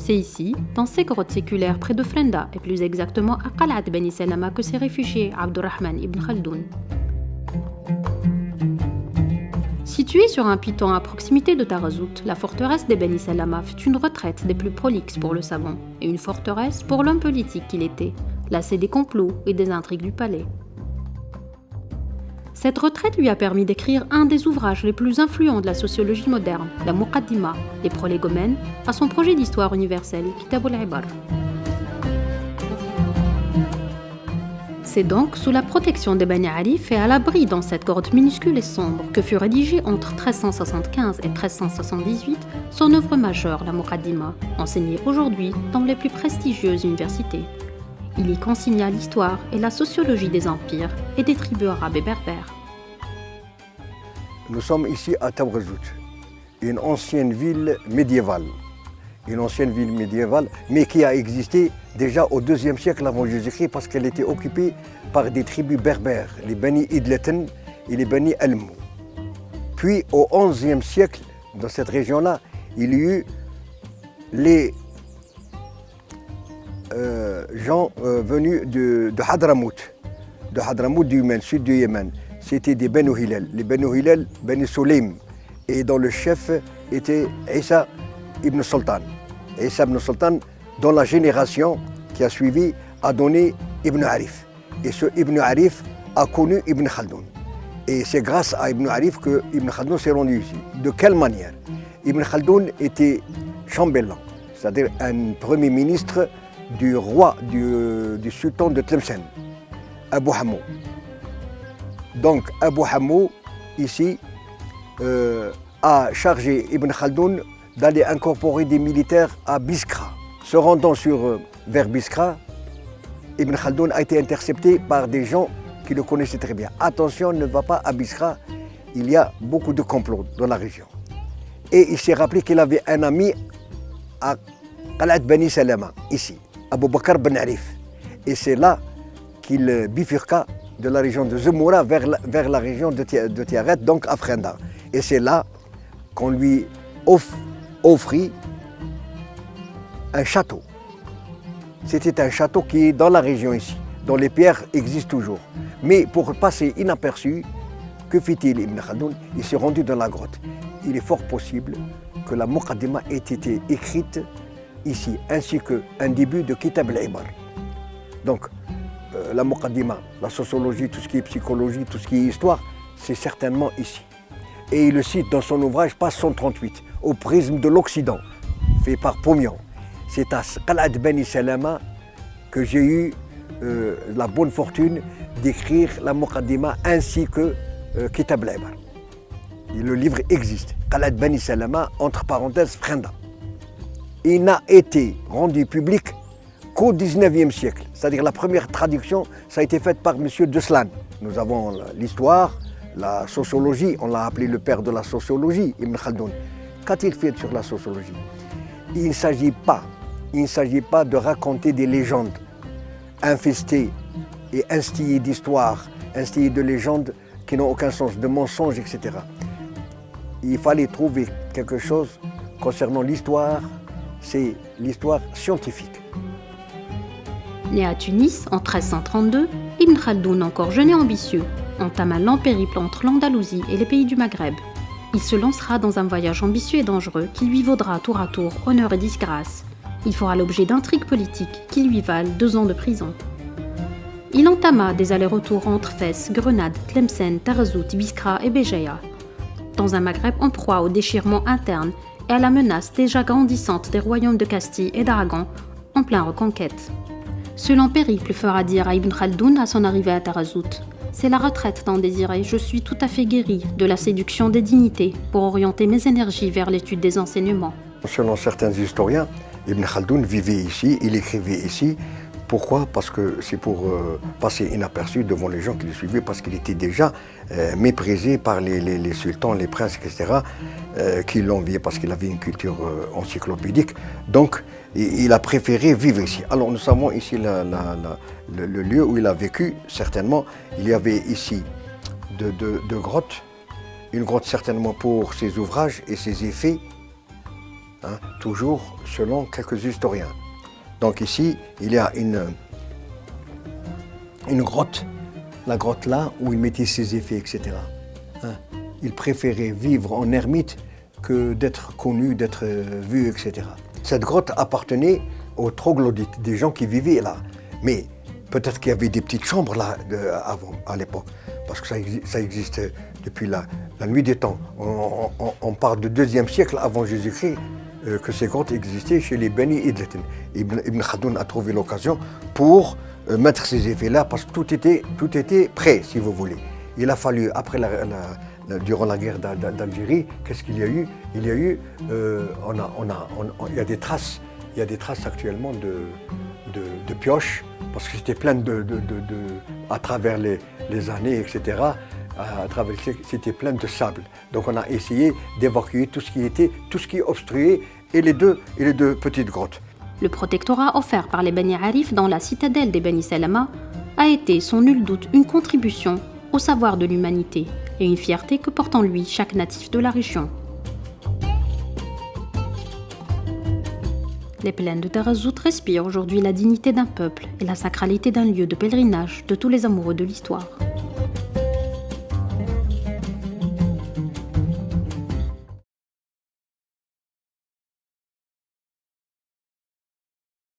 C'est ici, dans ces grottes séculaires près de Frenda, et plus exactement à Qalat Beni Salama, que s'est réfugié Abdurrahman ibn Khaldoun. Située sur un piton à proximité de Tarazout, la forteresse des Beni Salama fut une retraite des plus prolixes pour le savant, et une forteresse pour l'homme politique qu'il était, lassé des complots et des intrigues du palais. Cette retraite lui a permis d'écrire un des ouvrages les plus influents de la sociologie moderne, la Muqaddima, les prolégomènes, à son projet d'histoire universelle, Kitab al-Ibar. C'est donc sous la protection des Bani Arif et à l'abri dans cette grotte minuscule et sombre que fut rédigée entre 1375 et 1378 son œuvre majeure, la Muqaddima, enseignée aujourd'hui dans les plus prestigieuses universités. Il y consigna l'histoire et la sociologie des empires et des tribus arabes et berbères. Nous sommes ici à Tarazout, une ancienne ville médiévale. Mais qui a existé déjà au IIe siècle avant Jésus-Christ parce qu'elle était occupée par des tribus berbères, les Bani Idleten et les Bani Almou. Puis au XIe siècle, dans cette région-là, il y eut les gens venus de Hadramout du Yémen, sud du Yémen. C'était des Banu Hilal, les Banu Hilal, Bani Sulaym. Et dont le chef était Issa ibn Sultan. Issa ibn Sultan, dont la génération qui a suivi a donné Ibn Arif. Et ce Ibn Arif a connu Ibn Khaldoun. Et c'est grâce à Ibn Arif que Ibn Khaldoun s'est rendu ici. De quelle manière? Ibn Khaldoun était chambellan, c'est-à-dire un premier ministre du roi, du sultan de Tlemcen, Abu Hamou. Donc Abu Hamou, ici, a chargé Ibn Khaldoun d'aller incorporer des militaires à Biskra. Se rendant vers Biskra, Ibn Khaldoun a été intercepté par des gens qui le connaissaient très bien. Attention, ne va pas à Biskra, il y a beaucoup de complots dans la région. Et il s'est rappelé qu'il avait un ami à Qalat Beni Salama, ici, Abu Bakr Ben Arif. Et c'est là qu'il bifurqua de la région de Zemoura vers la région de Tiaret, donc à Frenda. Et c'est là qu'on lui offrit un château. C'était un château qui est dans la région ici, dont les pierres existent toujours. Mais pour passer inaperçu, que fit-il Ibn Khaldoun? Il s'est rendu dans la grotte. Il est fort possible que la Muqaddima ait été écrite ici, ainsi qu'un début de Kitab al-Ibar. Donc, la Muqaddima, la sociologie, tout ce qui est psychologie, tout ce qui est histoire, c'est certainement ici. Et il le cite dans son ouvrage, page 138, au prisme de l'Occident, fait par Pomian. C'est à Qalat Beni Salama que j'ai eu la bonne fortune d'écrire la Muqaddima ainsi que Kitab al-Ibar. Le livre existe, Qalat Beni Salama, entre parenthèses, Frenda. Il n'a été rendu public qu'au XIXe siècle. C'est-à-dire la première traduction, ça a été faite par M. Deslan. Nous avons l'histoire, la sociologie, on l'a appelé le père de la sociologie, Ibn Khaldoun. Qu'a-t-il fait sur la sociologie? Il ne s'agit pas de raconter des légendes infestées et instillées d'histoires, instillées de légendes qui n'ont aucun sens, de mensonges, etc. Il fallait trouver quelque chose concernant l'histoire, c'est l'histoire scientifique. Né à Tunis en 1332, Ibn Khaldoun, encore jeune et ambitieux, entame un lent périple entre l'Andalousie et les pays du Maghreb. Il se lancera dans un voyage ambitieux et dangereux qui lui vaudra tour à tour honneur et disgrâce. Il fera l'objet d'intrigues politiques qui lui valent 2 ans de prison. Il entama des allers-retours entre Fès, Grenade, Tlemcen, Tarazout, Biskra et Béjaïa, dans un Maghreb en proie au déchirement interne et à la menace déjà grandissante des royaumes de Castille et d'Aragon en pleine reconquête. Ce lent périple fera dire à Ibn Khaldoun à son arrivée à Tarazout: c'est la retraite tant désirée, je suis tout à fait guéri de la séduction des dignités pour orienter mes énergies vers l'étude des enseignements. Selon certains historiens, Ibn Khaldoun vivait ici, il écrivait ici. Pourquoi? Parce que c'est pour passer inaperçu devant les gens qui le suivaient, parce qu'il était déjà méprisé par les sultans, les princes, etc., qui l'enviaient parce qu'il avait une culture encyclopédique. Donc, il a préféré vivre ici. Alors, nous savons ici le lieu où il a vécu, certainement. Il y avait ici deux grottes. Une grotte certainement pour ses ouvrages et ses effets, hein, toujours selon quelques historiens. Donc ici, il y a une grotte, la grotte là où il mettait ses effets, etc. Hein. Il préférait vivre en ermite que d'être connu, d'être vu, etc. Cette grotte appartenait aux troglodytes, des gens qui vivaient là. Mais peut-être qu'il y avait des petites chambres là avant, à l'époque, parce que ça existe depuis la nuit des temps. On parle du 2e siècle avant Jésus-Christ, que ces grottes existaient chez les Beni Idletin. Ibn Khaldoun a trouvé l'occasion pour mettre ces effets-là, parce que tout était prêt, si vous voulez. Il a fallu, après durant la guerre d'Algérie, qu'est-ce qu'il y a eu? Il y a eu, il y a des traces actuellement de pioches, parce que c'était plein à travers les années, etc., c'était plein de sable. Donc on a essayé d'évacuer tout ce qui obstruait, et les deux petites grottes. Le protectorat offert par les Bani Arif dans la citadelle des Bani Salama a été sans nul doute une contribution au savoir de l'humanité et une fierté que porte en lui chaque natif de la région. Les plaines de Tarazout respirent aujourd'hui la dignité d'un peuple et la sacralité d'un lieu de pèlerinage de tous les amoureux de l'histoire.